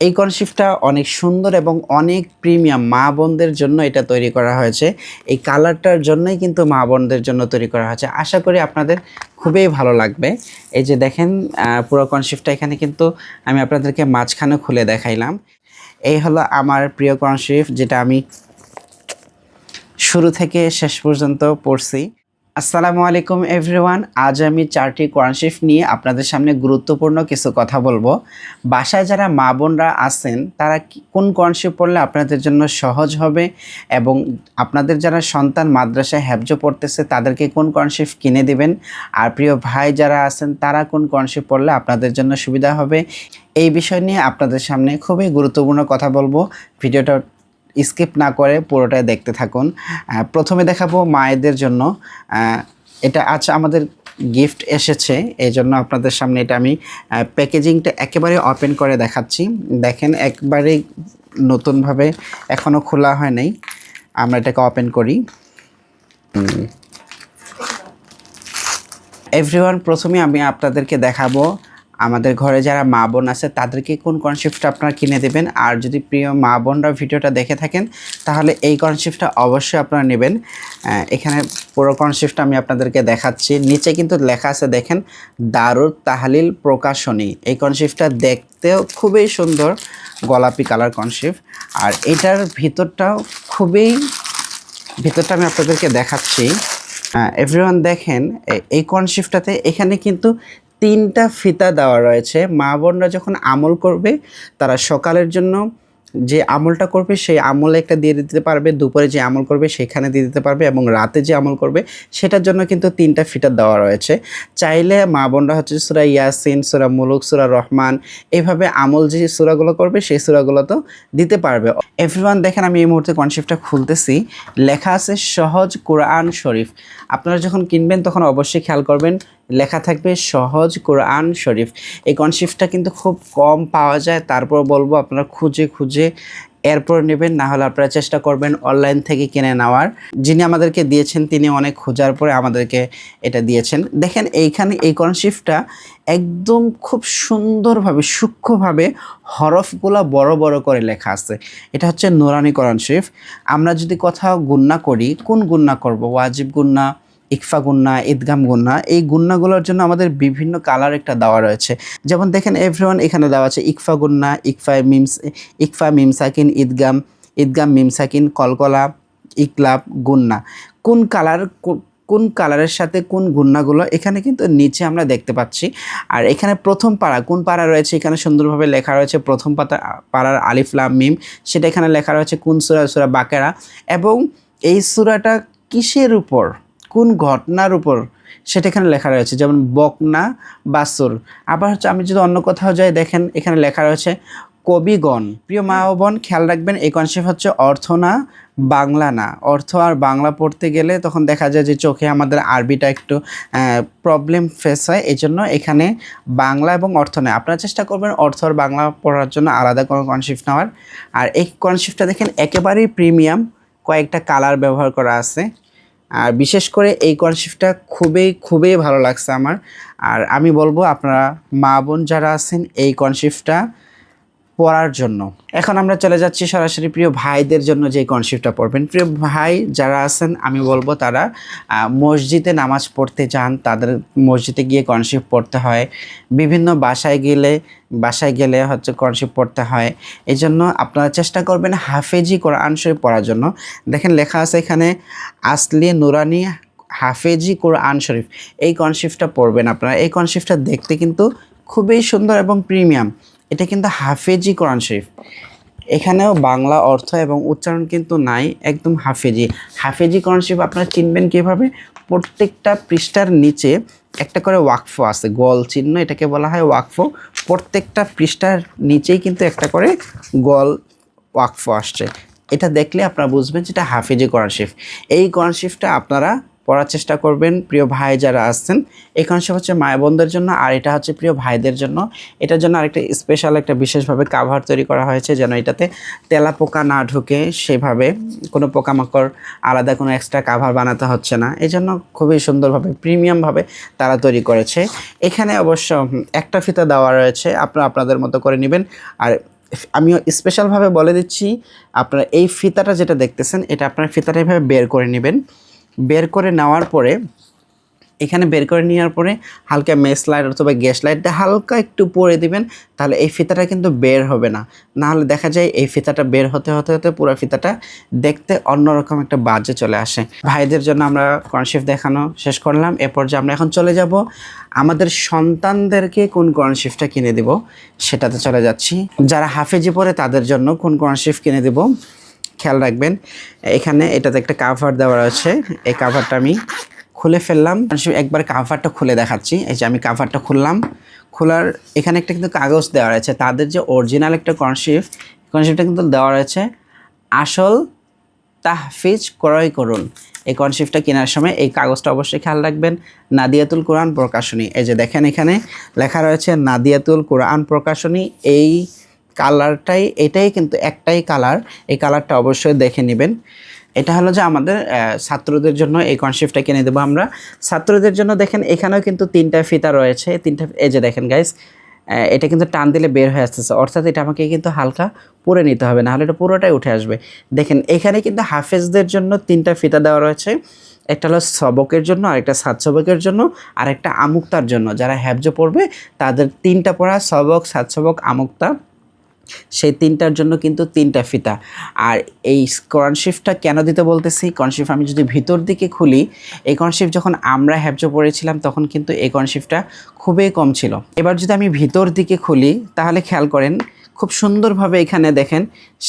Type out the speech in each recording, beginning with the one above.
এই কনসেপ্টটা অনেক সুন্দর এবং অনেক প্রিমিয়াম, মা বোনদের জন্য এটা তৈরি করা হয়েছে। এই কালারটার জন্যই কিন্তু মা বোনদের জন্য তৈরি করা হয়েছে। আশা করি আপনাদের খুবই ভালো লাগবে। এই যে দেখেন পুরো কনসেপ্টটা এখানে কিন্তু আমি আপনাদেরকে মাঝখানে খুলে দেখাইলাম। এই হলো আমার প্রিয় কনসেপ্ট, যেটা আমি শুরু থেকে শেষ পর্যন্ত পড়ছি। আসসালামু আলাইকুম এভরিওয়ান। আজ আমি 4টি কোরআন শরীফ নিয়ে আপনাদের সামনে গুরুত্বপূর্ণ কিছু কথা বলবো। বাসায় যারা মা বোনরা আছেন তারা কোন কোরআন শরীফ পড়লে আপনাদের জন্য সহজ হবে, এবং আপনাদের যারা সন্তান মাদ্রাসায় হেফজ পড়তেছে তাদেরকে কোন কোরআন শরীফ কিনে দিবেন, আর প্রিয় ভাই যারা আছেন তারা কোন কোরআন শরীফ পড়লে আপনাদের জন্য সুবিধা হবে, এই বিষয় নিয়ে আপনাদের সামনে খুবই গুরুত্বপূর্ণ কথা বলবো। ভিডিওটা স্কিপ না করে পুরোটাই দেখতে থাকুন। প্রথমে দেখাবো মায়েদের জন্য। এটা আজ আমাদের গিফট এসেছে, এই জন্য আপনাদের সামনে এটা আমি প্যাকেজিংটা একেবারে ওপেন করে দেখাচ্ছি। দেখেন একবারে নতুনভাবে, এখনও খোলা হয় নাই। আমরা এটাকে ওপেন করি। এভরিওয়ান, প্রথমে আমি আপনাদেরকে দেখাবো আমাদের ঘরে যারা মা বোন আছে তাদেরকে কোন কনসেপ্টটা আপনারা কিনে দেবেন। আর যদি প্রিয় মা বোনরা ভিডিওটা দেখে থাকেন তাহলে এই কনসেপ্টটা অবশ্যই আপনারা নেবেন। এখানে পুরো কনসেপ্টটা আমি আপনাদেরকে দেখাচ্ছি। নিচে কিন্তু লেখা আছে, দেখেন, দারুত তাহলিল প্রকাশনী। এই কনসেপ্টটা দেখতেও খুবই সুন্দর, গোলাপি কালার কনসেপ্ট। আর এটার ভিতরটাও ভিতরটা আমি আপনাদেরকে দেখাচ্ছি। এভরিওয়ান দেখেন, এই কনসেপ্টটাতে এখানে কিন্তু 3টা ফিতা দেওয়া রয়েছে। মা বোনরা যখন আমল করবে তারা সকালের জন্য যে আমলটা করবে সেই আমলে একটা দিয়ে দিতে পারবে, দুপুরে যে আমল করবে সেখানে দিয়ে দিতে পারবে, এবং রাতে যে আমল করবে সেটার জন্য কিন্তু 3টা ফিতা দেওয়া রয়েছে। চাইলে মা বোনরা হচ্ছে সূরা ইয়াসিন, সূরা মুলুক, সূরা রহমান, এইভাবে আমল যে সূরাগুলো করবে সেই সূরাগুলো তো দিতে পারবে। এভরিওয়ান দেখেন, আমি এই মুহূর্তে কনসেপ্টটা খুলতেছি। লেখা আছে সহজ কোরআন শরীফ। আপনারা যখন কিনবেন তখন অবশ্যই খেয়াল করবেন, লেখা থাকবে সহজ কোরআন শরীফ। এই কনসেপ্টটা কিন্তু খুব কম পাওয়া যায়, তারপর বলবো আপনারা খুঁজে এরপর নেবেন, না হলে আপনারা চেষ্টা করবেন অনলাইন থেকে কিনে নেওয়ার। যিনি আমাদেরকে দিয়েছেন তিনি অনেক খোঁজার পরে আমাদেরকে এটা দিয়েছেন। দেখেন এইখানে এই কনসেপ্টটা একদম খুব সুন্দরভাবে সূক্ষ্মভাবে হরফগুলো বড় বড় করে লেখা আছে। এটা হচ্ছে নুরানি কোরআন শরীফ। আমরা যদি কোথাও গুন্না করি, কোন গুন্না করব, ওয়াজিব গুন্না, ইকফা গুন্না, ইদগাম গুন্না, এই গুন্নাগুলোর জন্য আমাদের বিভিন্ন কালার একটা দেওয়া রয়েছে। যেমন দেখেন এভরিওয়ান, এখানে দেওয়া আছে ইকফা গুন্না, ইকফা মিম সাকিন, ইদগাম মিম সাকিন, কলকলা, ইকলাব, গুন্না। কোন কালারের সাথে কোন গুন্নাগুলো এখানে কিন্তু নিচে আমরা দেখতে পাচ্ছি। আর এখানে প্রথম পারা, কোন পারা রয়েছে এখানে সুন্দরভাবে লেখা রয়েছে। প্রথম পারার আলিফ লাম মিম, সেটা এখানে লেখা রয়েছে। কোন সূরা, সূরা বাকারা, এবং এই সূরাটা কিসের উপর, কোন ঘটনার উপর সেটা এখানে লেখা রয়েছে। যেমন বকনা, বাসুর। আবার হচ্ছে আমি যদি অন্য কোথাও যাই, দেখেন এখানে লেখা রয়েছে কবিগণ। প্রিয় মা ও বোন, খেয়াল রাখবেন এই কনসেপ্ট হচ্ছে অর্থ না, বাংলা না। অর্থ আর বাংলা পড়তে গেলে তখন দেখা যায় যে চোখে আমাদের আরবিটা একটু প্রবলেম ফেস হয়। এই জন্য এখানে বাংলা এবং অর্থ নেয়। আপনারা চেষ্টা করবেন অর্থ আর বাংলা পড়ার জন্য আলাদা কোনো কনসেপ্ট নেওয়ার। আর এই কনসেপ্টটা দেখেন একেবারেই প্রিমিয়াম, কয়েকটা কালার ব্যবহার করা আছে। আর বিশেষ করে এই কনসেপ্টটা খুবই ভালো লাগছে আমার। আর আমি বলবো আপনারা মা বোন যারা আছেন এই কনসেপ্টটা পড়ার জন্য। এখন আমরা চলে যাচ্ছি সরাসরি প্রিয় ভাইদের জন্য যে কনসেপ্টটা পড়বেন। প্রিয় ভাই যারা আছেন আমি বলবো তারা মসজিদে নামাজ পড়তে যান, তাদের মসজিদে গিয়ে কনসেপ্ট পড়তে হয়। বিভিন্ন বাসায় গেলে হচ্ছে কনসেপ্ট পড়তে হয়। এই জন্য আপনারা চেষ্টা করবেন হাফেজি কোরআন শরীফ পড়ার জন্য। দেখেন লেখা আছে এখানে আসলি নুরানি হাফেজি কোরআন শরীফ। এই কনসেপ্টটা পড়বেন আপনারা। এই কনসেপ্টটা দেখতে কিন্তু খুবই সুন্দর এবং প্রিমিয়াম। এটা কিন্তু হাফেজি কোরআন শরীফ। এখানেও বাংলা অর্থ এবং উচ্চারণ কিন্তু নাই, একদম হাফেজি কোরআন শরীফ। আপনারা চিনবেন কীভাবে? প্রত্যেকটা পৃষ্ঠার নিচে একটা করে ওয়াকফ আছে, গোল চিহ্ন, এটাকে বলা হয় ওয়াকফ। প্রত্যেকটা পৃষ্ঠার নিচেই কিন্তু একটা করে গোল ওয়াকফ আসছে। এটা দেখলে আপনারা বুঝবেন যেটা হাফেজি কোরআন শরীফ। এই কোরআন শরীফটা আপনারা পড়ার চেষ্টা করবেন প্রিয় ভাই যারা আসছেন। এই কনসেপ্ট হচ্ছে মায়া বোনদের জন্য, আর এটা হচ্ছে প্রিয় ভাইদের জন্য। এটার জন্য আরেকটা স্পেশাল একটা বিশেষভাবে কাভার তৈরি করা হয়েছে, যেন এটাতে তেলা পোকা না ঢুকে, সেভাবে কোনো পোকামাকড় আলাদা কোনো এক্সট্রা কাভার বানাতে হচ্ছে না। এই জন্য খুবই সুন্দরভাবে প্রিমিয়ামভাবে তারা তৈরি করেছে। এখানে অবশ্য একটা ফিতা দেওয়া রয়েছে, আপনারা আপনাদের মতো করে নেবেন। আর আমিও স্পেশালভাবে বলে দিচ্ছি, আপনারা এই ফিতাটা যেটা দেখতেছেন এটা আপনারা ফিতাটা এভাবে বের করে নেবেন। বের করে নেওয়ার পরে এখানে বের করে নেওয়ার পরে হালকা মেস লাইট অথবা গ্যাস লাইটটা হালকা একটু পরে দিবেন, তাহলে এই ফিতাটা কিন্তু বের হবে না। না হলে দেখা যায় এই ফিতাটা বের হতে হতে হতে পুরো ফিতাটা দেখতে অন্যরকম একটা বাজে চলে আসে। ভাইদের জন্য আমরা কর্নশেফ দেখানো শেষ করলাম। এরপর যে আমরা এখন চলে যাব আমাদের সন্তানদেরকে কোন কর্নশেফটা কিনে দিব সেটাতে চলে যাচ্ছি। যারা হাফেজি পড়ে তাদের জন্য কোন কর্নশেফ কিনে দিব খেয়াল রাখবেন। এখানে এটাতে একটা কাভার দেওয়া আছে, এই কাভারটা আমি খুলে ফেললাম। একবার কাভারটা খুলে দেখাচ্ছি। এই যে আমি কাভারটা খুললাম, খোলার এখানে একটা কিন্তু কাগজ দেওয়া রয়েছে। তাদের যে অরিজিনাল একটা কর্নশেফটা কিন্তু দেওয়া রয়েছে, আসল তাহফিজ ক্রয় করুন। এই কর্নশেফটা কেনার সময় এই কাগজটা অবশ্যই খেয়াল রাখবেন। নাদিয়াতুল কোরআন প্রকাশনী, এই যে দেখেন এখানে লেখা রয়েছে নাদিয়াতুল কোরআন প্রকাশনী। এই কালারটাই, এটাই কিন্তু একটাই কালার, এই কালারটা অবশ্যই দেখে নেবেন। এটা হলো যে আমাদের ছাত্রদের জন্য এই কনসেপ্টটা কিনে দেবো আমরা। ছাত্রদের জন্য দেখেন এখানেও কিন্তু 3টা ফিতা রয়েছে, 3টা, এই যে দেখেন গাইস, এটা কিন্তু টান দিলে বের হয়ে আসতেছে, অর্থাৎ এটা আমাকে কিন্তু হালকা পরে নিতে হবে, নাহলে এটা পুরোটাই উঠে আসবে। দেখেন এখানে কিন্তু হাফেজদের জন্য 3টা ফিতা দেওয়া রয়েছে। একটা হলো সবকের জন্য, আরেকটা সাত সবকের জন্য, আর একটা আমুক্তার জন্য। যারা হ্যাফজ পড়বে তাদের 3টা পড়া, সবক, সাত সবক, আমুক্তা, সেই 3টার জন্য কিন্তু 3টা ফিতা। আর এই কর্নশেফটা কেন দিতে বলতেছি, কর্নশেফ আমি যদি ভিতর দিকে খুলি, এই কর্নশেফ যখন আমরা হ্যাফজ পড়েছিলাম তখন কিন্তু এই কর্নশেফটা খুবই কম ছিল। এবার যদি আমি ভিতর দিকে খুলি তাহলে খেয়াল করেন খুব সুন্দরভাবে এখানে দেখেন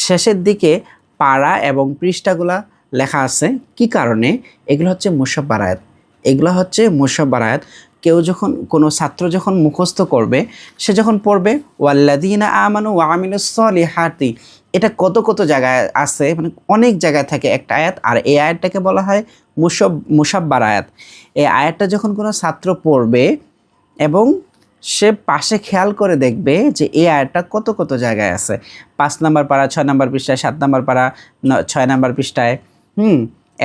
শেষের দিকে পারা এবং পৃষ্ঠাগুলা লেখা আছে। কি কারণে? এগুলো হচ্ছে মুসাব্বার আয়াত, এগুলো হচ্ছে মুসাব্বার আয়াত। কেউ যখন, কোনো ছাত্র যখন মুখস্থ করবে, সে যখন পড়বে ওয়াল্লাযীনা আমানু ওয়া আমিলুস সলিহাতি, এটা কত কত জায়গায় আছে, মানে অনেক জায়গায় থাকে একটা আয়াত, আর এই আয়াতটাকে বলা হয় মুসাব্বার আয়াত। এই আয়াতটা যখন কোনো ছাত্র পড়বে এবং সে পাশে খেয়াল করে দেখবে যে এই আয়াতটা কত কত জায়গায় আছে, 5 নম্বর পারা, 6 নম্বর পৃষ্ঠায়, 7 নম্বর পারা 6 নম্বর পৃষ্ঠায়,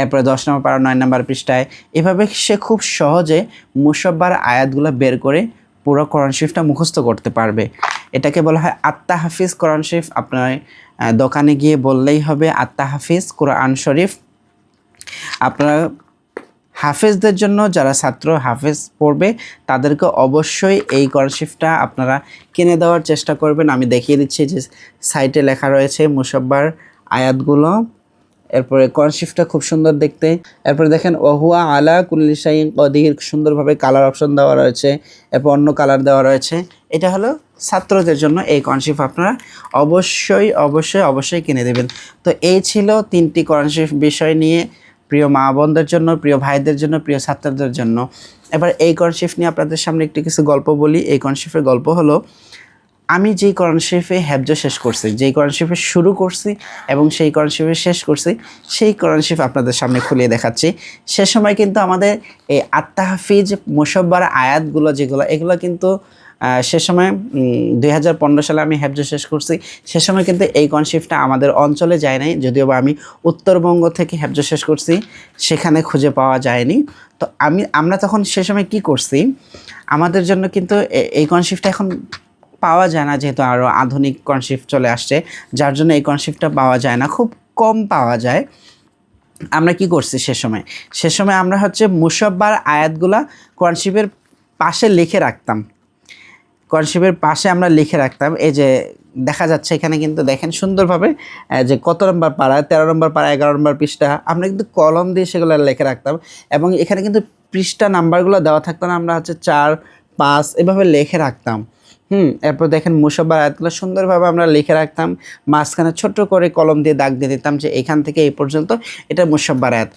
এরপরে 10 নম্বর পারা 9 নম্বর পৃষ্ঠায়, এভাবে সে খুব সহজে মুসাব্বার আয়াতগুলো বের করে পুরো কোরআন শরীফটা মুখস্থ করতে পারবে। এটাকে বলা হয় আত্তাহাফিজ কোরআন শরীফ। আপনার দোকানে গিয়ে বললেই হবে আত্তাহাফিজ কোরআন শরীফ। আপনারা হাফেজদের জন্য, যারা ছাত্র হাফেজ পড়বে তাদেরকে অবশ্যই এই কোরআন শরীফটা আপনারা কিনে দেওয়ার চেষ্টা করবেন। আমি দেখিয়ে দিচ্ছি যে সাইটে লেখা রয়েছে মুসাব্বার আয়াতগুলো। এরপরে কর্নশেফটা খুব সুন্দর দেখতে। এরপরে দেখেন ওহুয়া আলা কুল্লি শাইইন কদির, সুন্দরভাবে কালার অপশন দেওয়া রয়েছে, এরপর অন্য কালার দেওয়া রয়েছে। এটা হলো ছাত্রদের জন্য এই কর্নশেফ, আপনারা অবশ্যই অবশ্যই অবশ্যই কিনে দেবেন। তো এই ছিল 3টি কর্নশেফ বিষয় নিয়ে, প্রিয় মা বোনদের জন্য, প্রিয় ভাইদের জন্য, প্রিয় ছাত্রদের জন্য। এবার এই কর্নশেফ নিয়ে আপনাদের সামনে একটু কিছু গল্প বলি। এই কর্নশেফের গল্প হলো, আমি যেই কোরআন শরীফে হ্যাফজ শেষ করছি, যেই কোরআন শরীফে শুরু করছি এবং সেই কোরআন শরীফে শেষ করছি, সেই কোরআন শরীফ আপনাদের সামনে খুলিয়ে দেখাচ্ছি। সে সময় কিন্তু আমাদের এই আত্তাহাফিজ মুসাব্বার আয়াতগুলো যেগুলো, এগুলো কিন্তু সে সময় 2015 সালে আমি হ্যাফজ শেষ করছি। সে সময় কিন্তু এই কোরআন শরীফটা আমাদের অঞ্চলে যায় নাই, যদিও বা আমি উত্তরবঙ্গ থেকে হ্যাফজ শেষ করছি, সেখানে খুঁজে পাওয়া যায়নি। তো আমরা তখন সে সময় কি করছি, আমাদের জন্য কিন্তু এই কোরআন শরীফটা এখন পাওয়া যায় না, যেহেতু আরও আধুনিক কনসেপ্ট চলে আসছে, যার জন্য এই কনসেপ্টটা পাওয়া যায় না, খুব কম পাওয়া যায়। আমরা কি করছি সে সময় আমরা হচ্ছে মুসাব্বার আয়াতগুলা কনসেপ্টের পাশে লিখে রাখতাম, কনসেপ্টের পাশে আমরা লিখে রাখতাম। এই যে দেখা যাচ্ছে এখানে কিন্তু দেখেন সুন্দরভাবে যে কত নম্বর পারা, 13 নম্বর পারা, 11 নম্বর পৃষ্ঠা, আমরা কিন্তু কলম দিয়ে সেগুলো লিখে রাখতাম। এবং এখানে কিন্তু পৃষ্ঠা নাম্বারগুলো দেওয়া থাকতো না, আমরা হচ্ছে 4, 5 এভাবে লিখে রাখতাম। এরপর দেখেন মুসাব্বার আয়াতগুলো সুন্দরভাবে আমরা লিখে রাখতাম, মাঝখানে ছোট্ট করে কলম দিয়ে দাগ দিয়ে দিতাম যে এখান থেকে এই পর্যন্ত এটা মুসাব্বার আয়াত।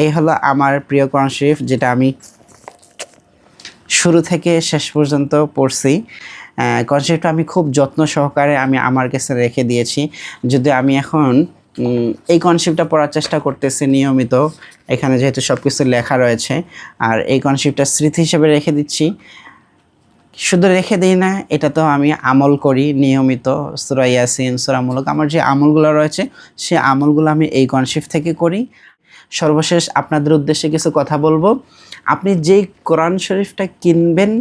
এই হলো আমার প্রিয় কোরআন শরীফ, যেটা আমি শুরু থেকে শেষ পর্যন্ত পড়ছি। কোরআন শরীফটা আমি খুব যত্ন সহকারে আমি আমার কাছে রেখে দিয়েছি। যদি আমি এখন এই কনসেপ্টটা পড়ার চেষ্টা করতেছি নিয়মিত, এখানে যেহেতু সব কিছু লেখা রয়েছে, আর এই কনসেপ্টটা স্মৃতি হিসেবে রেখে দিচ্ছি। শুধু রেখে দিই না, এটা তো আমি আমল করি নিয়মিত, সূরা ইয়াসিন, সূরা মুলক, আমার যে আমলগুলো রয়েছে সেই আমলগুলো আমি এই কনসেপ্ট থেকে করি। সর্বশেষ আপনাদের উদ্দেশ্যে কিছু কথা বলবো। আপনি যেই কোরআন শরীফটা কিনবেন,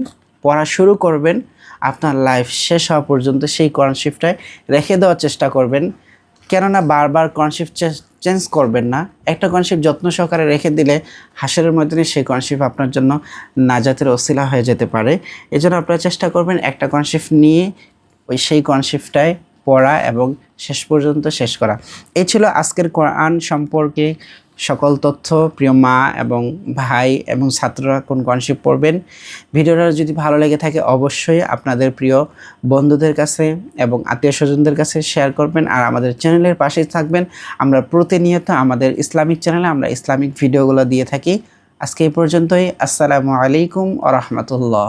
পড়া শুরু করবেন, আপনার লাইফ শেষ হওয়া পর্যন্ত সেই কোরআন শরীফটায় রেখে দেওয়ার চেষ্টা করবেন। কেননা বারবার কোরআন শরীফ চেঞ্জ করবেন না। একটা কোরআন শরীফ যত্ন সহকারে রেখে দিলে হাসরের ময়দানে সেই কোরআন শরীফ আপনার জন্য নাজাতের ওসিলা হয়ে যেতে পারে। এজন্য আপনারা চেষ্টা করবেন একটা কোরআন শরীফ নিয়ে সেই কোরআন শরীফটায় পড়া এবং শেষ পর্যন্ত শেষ করা। এই ছিল আজকের কোরআন সম্পর্কে সকল তথ্য। প্রিয় মা এবং ভাই এবং ছাত্ররা কোন কোরআন শরীফ পড়বেন, ভিডিওটা যদি ভালো লেগে থাকে অবশ্যই আপনাদের প্রিয় বন্ধুদের কাছে এবং আত্মীয় স্বজনদের কাছে শেয়ার করবেন। আর আমাদের চ্যানেলের পাশেই থাকবেন। আমরা প্রতিনিয়ত আমাদের ইসলামিক চ্যানেলে আমরা ইসলামিক ভিডিওগুলো দিয়ে থাকি। আজকে এই পর্যন্তই। আসসালামু আলাইকুম ওয়া রাহমাতুল্লাহ।